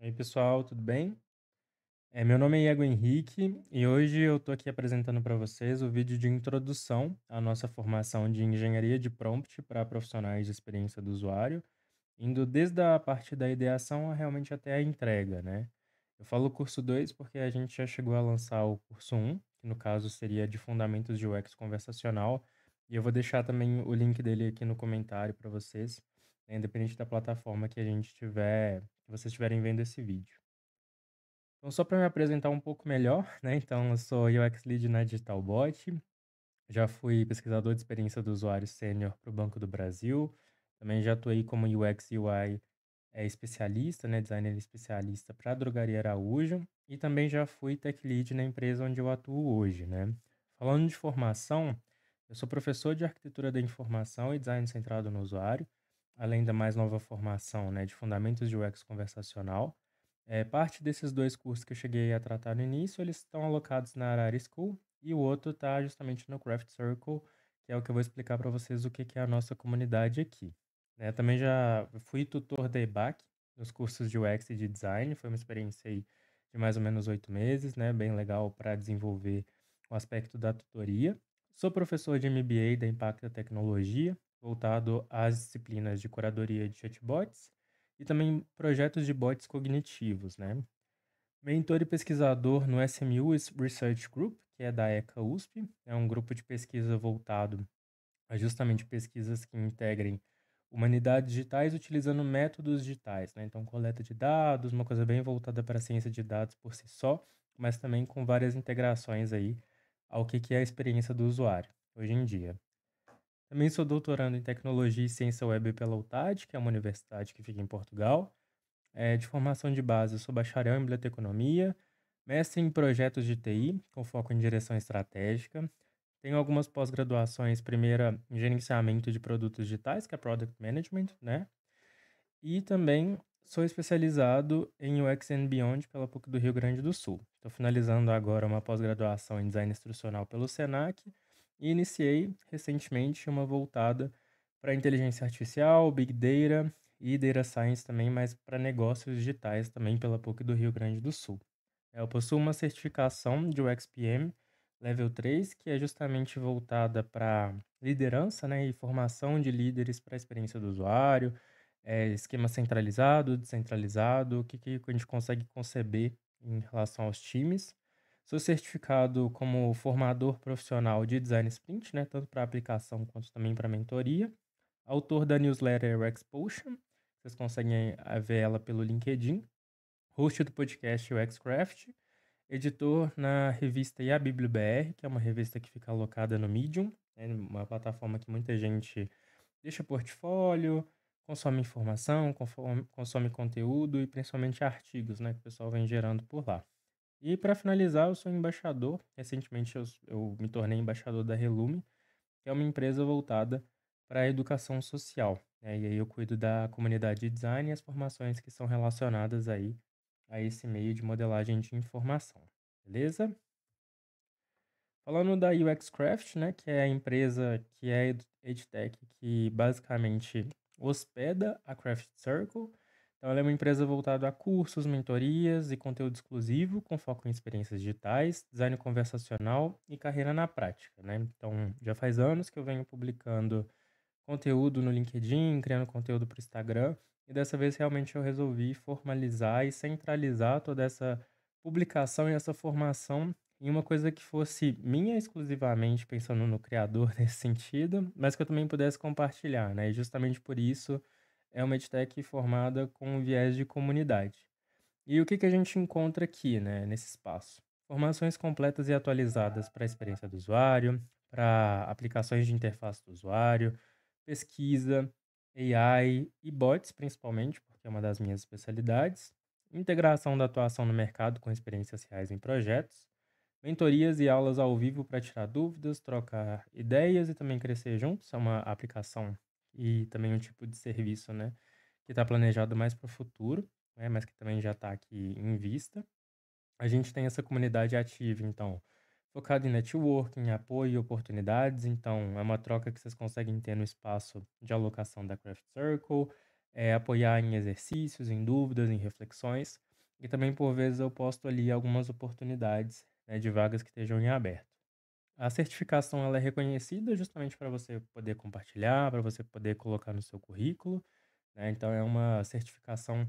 Oi, pessoal, tudo bem? Meu nome é Iago Henrique e hoje eu estou aqui apresentando para vocês o vídeo de introdução à nossa formação de engenharia de prompt para profissionais de experiência do usuário, indo desde a parte da ideação realmente até a entrega, né? Eu falo curso 2 porque a gente já chegou a lançar o curso um, que no caso seria de Fundamentos de UX Conversacional, e eu vou deixar também o link dele aqui no comentário para vocês, né, independente da plataforma que a gente tiver, que vocês estiverem vendo esse vídeo. Então, só para me apresentar um pouco melhor, né? Então, eu sou UX Lead na Digitalbot, já fui pesquisador de experiência do usuário sênior para o Banco do Brasil, também já atuei como UX e UI especialista, né? Designer especialista para a Drogaria Araújo, e também já fui Tech Lead na empresa onde eu atuo hoje, né? Falando de formação, eu sou professor de Arquitetura da Informação e Design Centrado no Usuário, além da mais nova formação, né, de Fundamentos de UX Conversacional. Parte desses dois cursos que eu cheguei a tratar no início, eles estão alocados na Arara School e o outro está justamente no Craft Circle, que é o que eu vou explicar para vocês o que que é a nossa comunidade aqui. Né? Também já fui tutor da EBAC nos cursos de UX e de Design, foi uma experiência aí de mais ou menos 8 meses, né? Bem legal para desenvolver o aspecto da tutoria. Sou professor de MBA da Impacta Tecnologia, voltado às disciplinas de curadoria de chatbots e também projetos de bots cognitivos, né? Mentor e pesquisador no SMU Research Group, que é da ECA USP, é um grupo de pesquisa voltado a justamente pesquisas que integrem humanidades digitais utilizando métodos digitais, né? Então, coleta de dados, uma coisa bem voltada para a ciência de dados por si só, mas também com várias integrações aí ao que é a experiência do usuário hoje em dia. Também sou doutorando em Tecnologia e Ciência Web pela UTAD, que é uma universidade que fica em Portugal. De formação de base, eu sou bacharel em biblioteconomia, mestre em projetos de TI, com foco em direção estratégica. Tenho algumas pós-graduações, primeira em gerenciamento de produtos digitais, que é Product Management, né? E também sou especializado em UX and Beyond pela PUC do Rio Grande do Sul. Estou finalizando agora uma pós-graduação em Design Instrucional pelo SENAC e iniciei recentemente uma voltada para inteligência artificial, Big Data e Data Science também, mas para negócios digitais também pela PUC do Rio Grande do Sul. Eu possuo uma certificação de UX PM Level 3, que é justamente voltada para liderança, né, e formação de líderes para a experiência do usuário, esquema centralizado, descentralizado, o que que a gente consegue conceber em relação aos times. Sou certificado como formador profissional de design sprint, né, tanto para aplicação quanto também para mentoria. Autor da newsletter Xpotion, vocês conseguem ver ela pelo LinkedIn. Host do podcast UXCraft. Editor na revista E a BiblioBR, que é uma revista que fica alocada no Medium, né, uma plataforma que muita gente deixa portfólio, consome informação, consome conteúdo e principalmente artigos, né, que o pessoal vem gerando por lá. E para finalizar, eu sou embaixador. Recentemente eu me tornei embaixador da Relume, que é uma empresa voltada para a educação social, né? E aí eu cuido da comunidade de design e as formações que são relacionadas aí a esse meio de modelagem de informação. Beleza? Falando da UX Craft, né, que é a empresa que é EdTech que basicamente hospeda a Craft Circle. Então, ela é uma empresa voltada a cursos, mentorias e conteúdo exclusivo, com foco em experiências digitais, design conversacional e carreira na prática, né? Então, já faz anos que eu venho publicando conteúdo no LinkedIn, criando conteúdo para o Instagram, e dessa vez realmente eu resolvi formalizar e centralizar toda essa publicação e essa formação em uma coisa que fosse minha exclusivamente, pensando no criador nesse sentido, mas que eu também pudesse compartilhar, né? E justamente por isso é uma edtech formada com um viés de comunidade. E o que que a gente encontra aqui, né, nesse espaço? Formações completas e atualizadas para a experiência do usuário, para aplicações de interface do usuário, pesquisa, AI e bots, principalmente, porque é uma das minhas especialidades, integração da atuação no mercado com experiências reais em projetos, mentorias e aulas ao vivo para tirar dúvidas, trocar ideias e também crescer juntos. É uma aplicação e também um tipo de serviço, né, que está planejado mais para o futuro, né, mas que também já está aqui em vista. A gente tem essa comunidade ativa, então, focada em networking, apoio e oportunidades. Então, é uma troca que vocês conseguem ter no espaço de alocação da Craft Circle, apoiar em exercícios, em dúvidas, em reflexões. e também por vezes eu posto ali algumas oportunidades, né, de vagas que estejam em aberto. A certificação ela é reconhecida justamente para você poder compartilhar, para você poder colocar no seu currículo, né? Então é uma certificação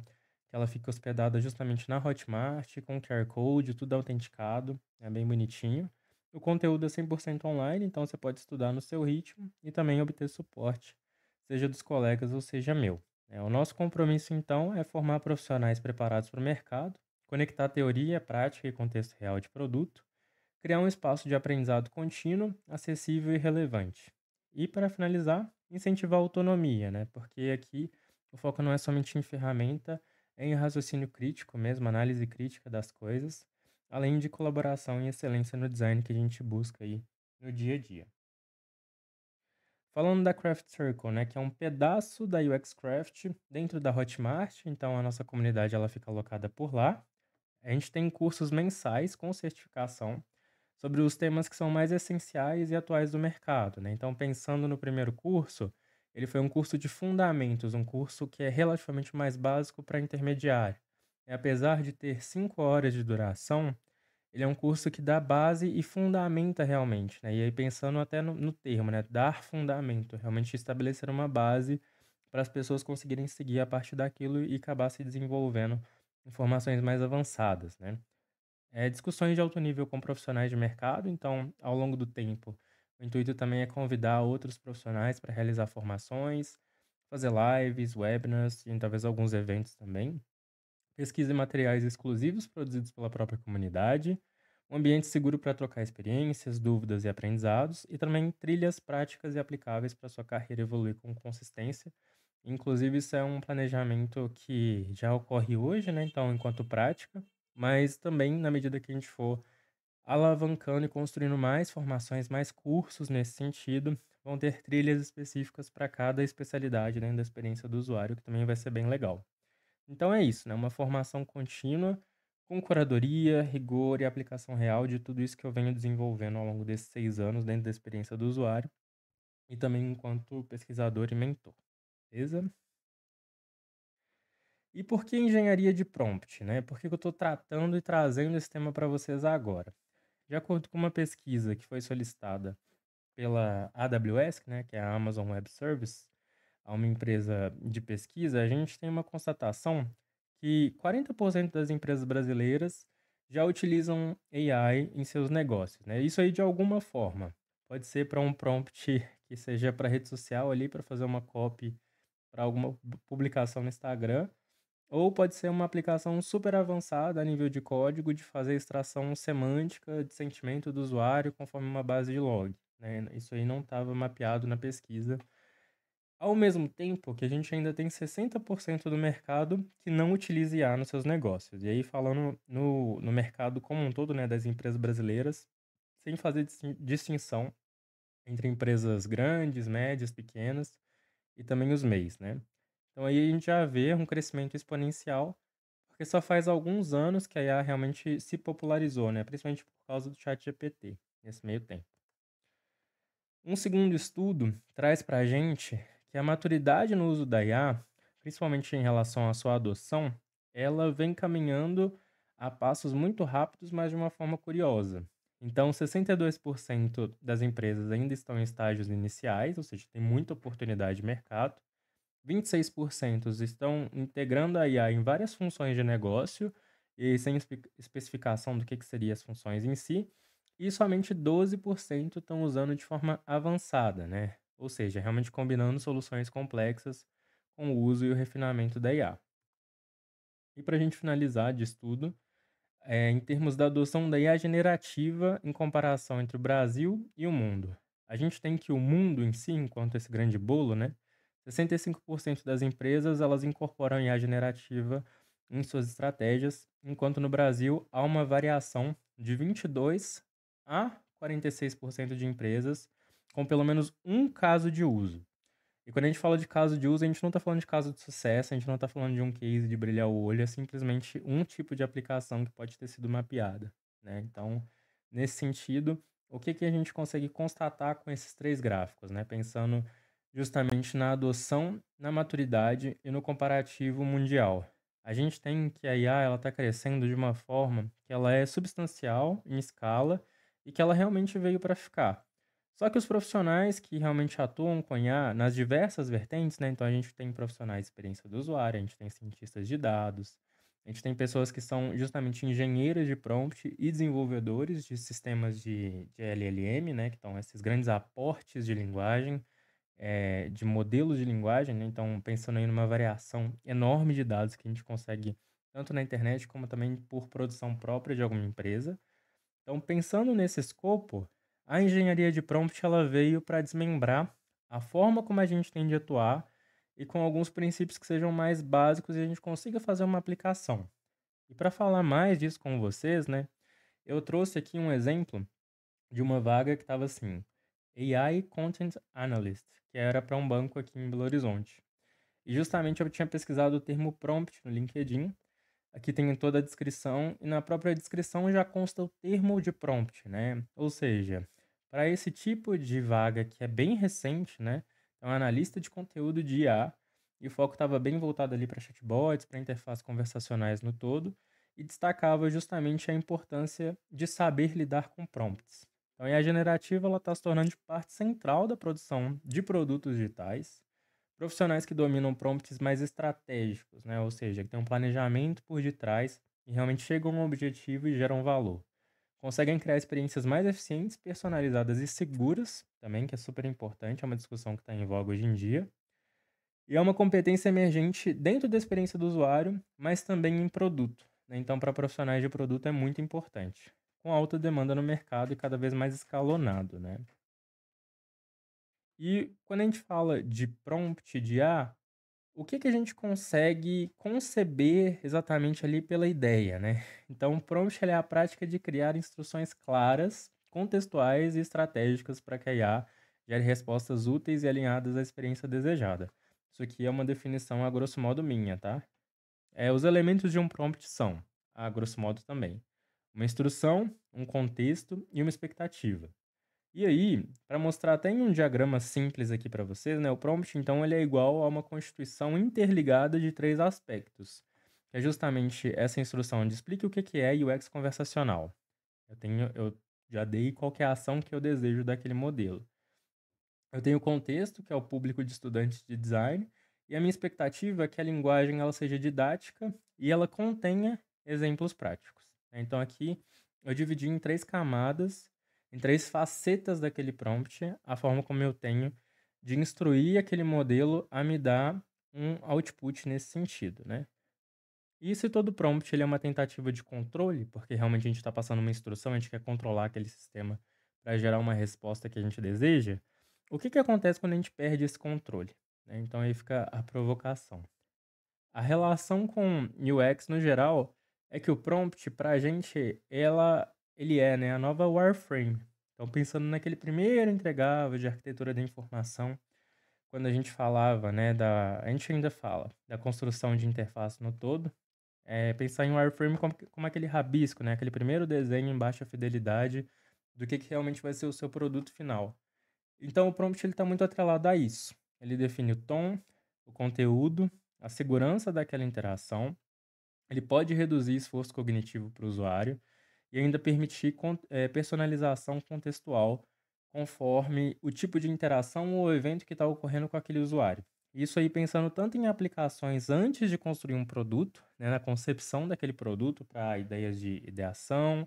que ela fica hospedada justamente na Hotmart, com QR Code, tudo autenticado, é bem bonitinho. O conteúdo é 100% online, então você pode estudar no seu ritmo e também obter suporte, seja dos colegas ou seja meu. O nosso compromisso, então, é formar profissionais preparados para o mercado, conectar teoria, prática e contexto real de produto, criar um espaço de aprendizado contínuo, acessível e relevante. E, para finalizar, incentivar a autonomia, né? Porque aqui o foco não é somente em ferramenta, é em raciocínio crítico mesmo, análise crítica das coisas, além de colaboração e excelência no design que a gente busca aí no dia a dia. Falando da Craft Circle, né, que é um pedaço da UX Craft dentro da Hotmart, então a nossa comunidade ela fica alocada por lá. A gente tem cursos mensais com certificação sobre os temas que são mais essenciais e atuais do mercado, né? Então, pensando no primeiro curso, ele foi um curso de fundamentos, um curso que é relativamente mais básico para intermediário. Apesar de ter 5 horas de duração, ele é um curso que dá base e fundamenta realmente, né? E aí pensando até no termo, né? Dar fundamento, realmente estabelecer uma base para as pessoas conseguirem seguir a partir daquilo e acabar se desenvolvendo informações mais avançadas, né? Discussões de alto nível com profissionais de mercado, então, ao longo do tempo, o intuito também é convidar outros profissionais para realizar formações, fazer lives, webinars e talvez alguns eventos também. Pesquisa e materiais exclusivos produzidos pela própria comunidade, um ambiente seguro para trocar experiências, dúvidas e aprendizados, e também trilhas práticas e aplicáveis para sua carreira evoluir com consistência. Inclusive, isso é um planejamento que já ocorre hoje, né? Então, enquanto prática, mas também na medida que a gente for alavancando e construindo mais formações, mais cursos nesse sentido, vão ter trilhas específicas para cada especialidade dentro da experiência do usuário, que também vai ser bem legal. Então é isso, né? Uma formação contínua, com curadoria, rigor e aplicação real de tudo isso que eu venho desenvolvendo ao longo desses 6 anos dentro da experiência do usuário e também enquanto pesquisador e mentor. Beleza? E por que engenharia de prompt, né? Por que eu estou tratando e trazendo esse tema para vocês agora? De acordo com uma pesquisa que foi solicitada pela AWS, né, que é a Amazon Web Services, a uma empresa de pesquisa, a gente tem uma constatação que 40% das empresas brasileiras já utilizam AI em seus negócios, né? Isso aí de alguma forma. Pode ser para um prompt que seja para rede social ali, para fazer uma copy para alguma publicação no Instagram, ou pode ser uma aplicação super avançada a nível de código de fazer extração semântica de sentimento do usuário conforme uma base de log, né? Isso aí não estava mapeado na pesquisa. Ao mesmo tempo que a gente ainda tem 60% do mercado que não utiliza IA nos seus negócios. E aí falando no mercado como um todo, né, das empresas brasileiras, sem fazer distinção entre empresas grandes, médias, pequenas e também os MEIs, né? Então aí a gente já vê um crescimento exponencial, porque só faz alguns anos que a IA realmente se popularizou, né? Principalmente por causa do ChatGPT, nesse meio tempo. Um segundo estudo traz para a gente que a maturidade no uso da IA, principalmente em relação à sua adoção, ela vem caminhando a passos muito rápidos, mas de uma forma curiosa. Então, 62% das empresas ainda estão em estágios iniciais, ou seja, tem muita oportunidade de mercado. 26% estão integrando a IA em várias funções de negócio e sem especificação do que seriam as funções em si, e somente 12% estão usando de forma avançada, né? Ou seja, realmente combinando soluções complexas com o uso e o refinamento da IA. E para a gente finalizar de estudo, em termos da adoção da IA generativa em comparação entre o Brasil e o mundo. A gente tem que o mundo em si, enquanto esse grande bolo, né? 65% das empresas elas incorporam IA generativa em suas estratégias, enquanto no Brasil há uma variação de 22 a 46% de empresas com pelo menos um caso de uso. E quando a gente fala de caso de uso, a gente não está falando de caso de sucesso, a gente não está falando de um case de brilhar o olho, é simplesmente um tipo de aplicação que pode ter sido mapeada, né? Então, nesse sentido, o que a gente consegue constatar com esses três gráficos, né? Pensando justamente na adoção, na maturidade e no comparativo mundial. a gente tem que a IA ela está crescendo de uma forma que ela é substancial em escala e que ela realmente veio para ficar. Só que os profissionais que realmente atuam com IA nas diversas vertentes, né? Então a gente tem profissionais de experiência do usuário, a gente tem cientistas de dados, a gente tem pessoas que são justamente engenheiras de prompt e desenvolvedores de sistemas de LLM, né? Que estão esses grandes aportes de linguagem de modelos de linguagem, né? Então, pensando aí numa variação enorme de dados que a gente consegue tanto na internet como também por produção própria de alguma empresa. Então, pensando nesse escopo, a engenharia de prompt ela veio para desmembrar a forma como a gente tem de atuar e com alguns princípios que sejam mais básicos e a gente consiga fazer uma aplicação. E para falar mais disso com vocês, né, eu trouxe aqui um exemplo de uma vaga que estava assim, AI Content Analyst, que era para um banco aqui em Belo Horizonte. E justamente eu tinha pesquisado o termo prompt no LinkedIn. Aqui tem toda a descrição e na própria descrição já consta o termo de prompt, né? Ou seja, para esse tipo de vaga que é bem recente, né? É um analista de conteúdo de IA e o foco estava bem voltado ali para chatbots, para interfaces conversacionais no todo e destacava justamente a importância de saber lidar com prompts. Então, a IA generativa ela está se tornando de parte central da produção de produtos digitais. Profissionais que dominam prompts mais estratégicos, né? Ou seja, que tem um planejamento por detrás e realmente chegam a um objetivo e geram valor. Conseguem criar experiências mais eficientes, personalizadas e seguras, também, que é super importante, é uma discussão que está em voga hoje em dia. E é uma competência emergente dentro da experiência do usuário, mas também em produto, né? Então, para profissionais de produto é muito importante, com alta demanda no mercado e cada vez mais escalonado, né? E quando a gente fala de prompt de IA, o que que a gente consegue conceber exatamente ali pela ideia, né? Então, o prompt ele é a prática de criar instruções claras, contextuais e estratégicas para que a IA gere respostas úteis e alinhadas à experiência desejada. Isso aqui é uma definição a grosso modo minha, tá? Os elementos de um prompt são, a grosso modo também, uma instrução, um contexto e uma expectativa. E aí, para mostrar até em um diagrama simples aqui para vocês, né, o prompt então ele é igual a uma constituição interligada de três aspectos, que é justamente essa instrução de explique o que é UX conversacional. Eu já dei qual que é a ação que eu desejo daquele modelo. Eu tenho o contexto, que é o público de estudantes de design, e a minha expectativa é que a linguagem ela seja didática e ela contenha exemplos práticos. Então aqui eu dividi em três camadas, em três facetas daquele prompt, a forma como eu tenho de instruir aquele modelo a me dar um output nesse sentido, né? E se todo prompt ele é uma tentativa de controle, porque realmente a gente está passando uma instrução, a gente quer controlar aquele sistema para gerar uma resposta que a gente deseja, o que que acontece quando a gente perde esse controle, né? Então aí fica a provocação. A relação com UX no geral é que o prompt para a gente ele é, né, a nova wireframe. Então pensando naquele primeiro entregável de arquitetura da informação, quando a gente falava, né, a gente ainda fala da construção de interface no todo, pensar em wireframe como aquele rabisco, né, aquele primeiro desenho em baixa fidelidade do que realmente vai ser o seu produto final. Então o prompt ele está muito atrelado a isso. Ele define o tom, o conteúdo, a segurança daquela interação. Ele pode reduzir esforço cognitivo para o usuário e ainda permitir personalização contextual conforme o tipo de interação ou evento que está ocorrendo com aquele usuário. Isso aí pensando tanto em aplicações antes de construir um produto, né, na concepção daquele produto para ideias de ideação,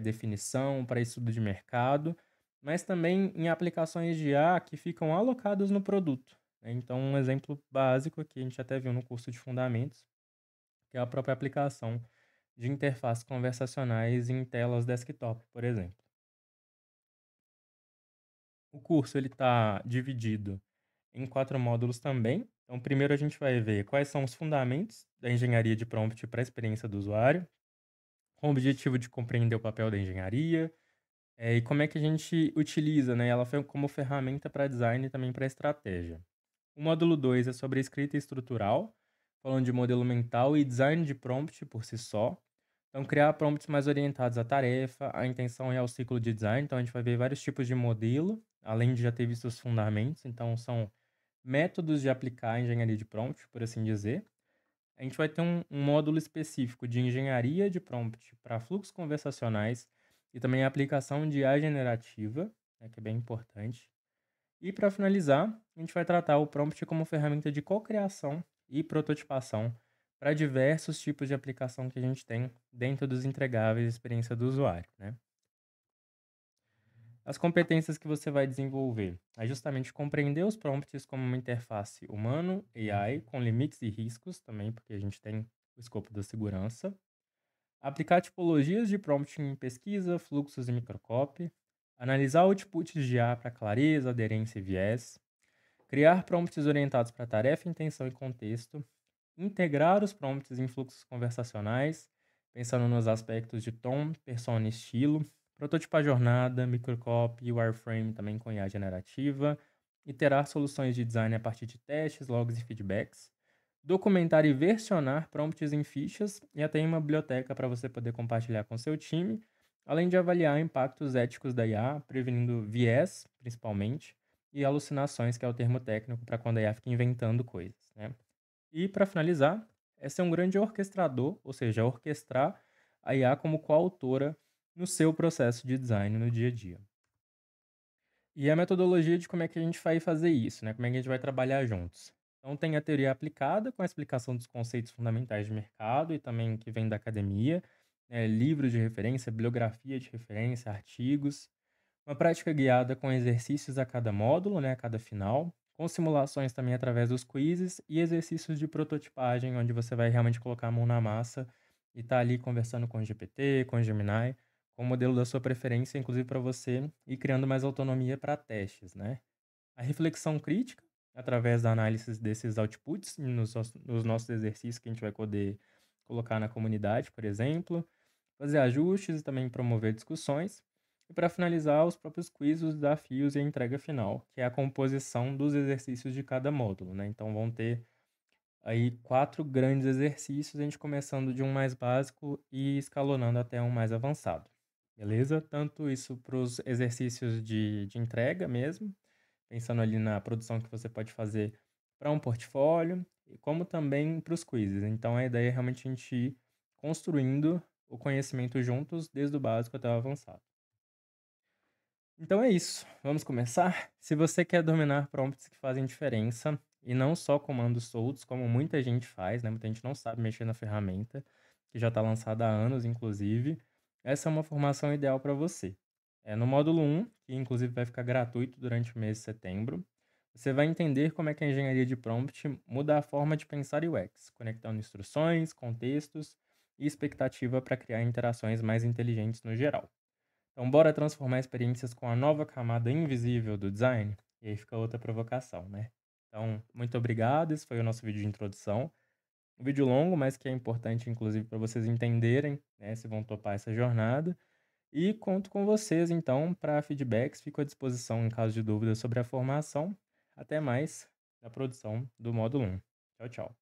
definição, para estudo de mercado, mas também em aplicações de IA que ficam alocadas no produto, né? Então, um exemplo básico que a gente até viu no curso de fundamentos, que é a própria aplicação de interfaces conversacionais em telas desktop, por exemplo. O curso ele está dividido em 4 módulos também. Então, primeiro a gente vai ver quais são os fundamentos da engenharia de prompt para a experiência do usuário, com o objetivo de compreender o papel da engenharia, e como é que a gente utiliza, né, ela como ferramenta para design e também para estratégia. O módulo 2 é sobre escrita estrutural, falando de modelo mental e design de prompt por si só. Então, criar prompts mais orientados à tarefa, à intenção e ao ciclo de design. Então, a gente vai ver vários tipos de modelo, além de já ter visto os fundamentos. Então, são métodos de aplicar a engenharia de prompt, por assim dizer. A gente vai ter um módulo específico de engenharia de prompt para fluxos conversacionais e também a aplicação de IA generativa, né, que é bem importante. E para finalizar, a gente vai tratar o prompt como ferramenta de cocriação e prototipação para diversos tipos de aplicação que a gente tem dentro dos entregáveis de experiência do usuário, né? As competências que você vai desenvolver é justamente compreender os prompts como uma interface humano-AI com limites e riscos também, porque a gente tem o escopo da segurança. Aplicar tipologias de prompt em pesquisa, fluxos e microcopy. Analisar outputs de IA para clareza, aderência e viés. Criar prompts orientados para tarefa, intenção e contexto. Integrar os prompts em fluxos conversacionais, pensando nos aspectos de tom, persona e estilo. Prototipar a jornada, microcopy, wireframe também com IA generativa. Iterar soluções de design a partir de testes, logs e feedbacks. Documentar e versionar prompts em fichas e até em uma biblioteca para você poder compartilhar com seu time, além de avaliar impactos éticos da IA, prevenindo viés, principalmente, e alucinações, que é o termo técnico para quando a IA fica inventando coisas, né? E para finalizar, é ser um grande orquestrador, ou seja, orquestrar a IA como coautora no seu processo de design no dia a dia. E a metodologia de como é que a gente vai fazer isso, né? Como é que a gente vai trabalhar juntos. Então tem a teoria aplicada com a explicação dos conceitos fundamentais de mercado e também que vem da academia, livros de referência, bibliografia de referência, artigos. Uma prática guiada com exercícios a cada módulo, né, a cada final, com simulações também através dos quizzes e exercícios de prototipagem, onde você vai realmente colocar a mão na massa e estar ali conversando com o GPT, com o Gemini, com o modelo da sua preferência, inclusive para você ir criando mais autonomia para testes, né? A reflexão crítica, através da análise desses outputs nos nossos exercícios que a gente vai poder colocar na comunidade, por exemplo, fazer ajustes e também promover discussões. E para finalizar, os próprios quiz, os desafios e a entrega final, que é a composição dos exercícios de cada módulo, né? Então vão ter aí 4 grandes exercícios, a gente começando de um mais básico e escalonando até um mais avançado. Beleza? Tanto isso para os exercícios de entrega mesmo, pensando ali na produção que você pode fazer para um portfólio, como também para os quizzes. Então a ideia é realmente a gente ir construindo o conhecimento juntos, desde o básico até o avançado. Então é isso, vamos começar? Se você quer dominar prompts que fazem diferença, e não só comandos soltos, como muita gente faz, né? Muita gente não sabe mexer na ferramenta, que já está lançada há anos, inclusive, essa é uma formação ideal para você. No módulo 1, que inclusive vai ficar gratuito durante o mês de setembro, você vai entender como é que a engenharia de prompt muda a forma de pensar UX, conectando instruções, contextos e expectativa para criar interações mais inteligentes no geral. Então, bora transformar experiências com a nova camada invisível do design? E aí fica outra provocação, né? Então, muito obrigado. Esse foi o nosso vídeo de introdução. Um vídeo longo, mas que é importante, inclusive, para vocês entenderem, né, se vão topar essa jornada. E conto com vocês, então, para feedbacks. Fico à disposição em caso de dúvidas sobre a formação. Até mais na produção do módulo 1. Tchau, tchau.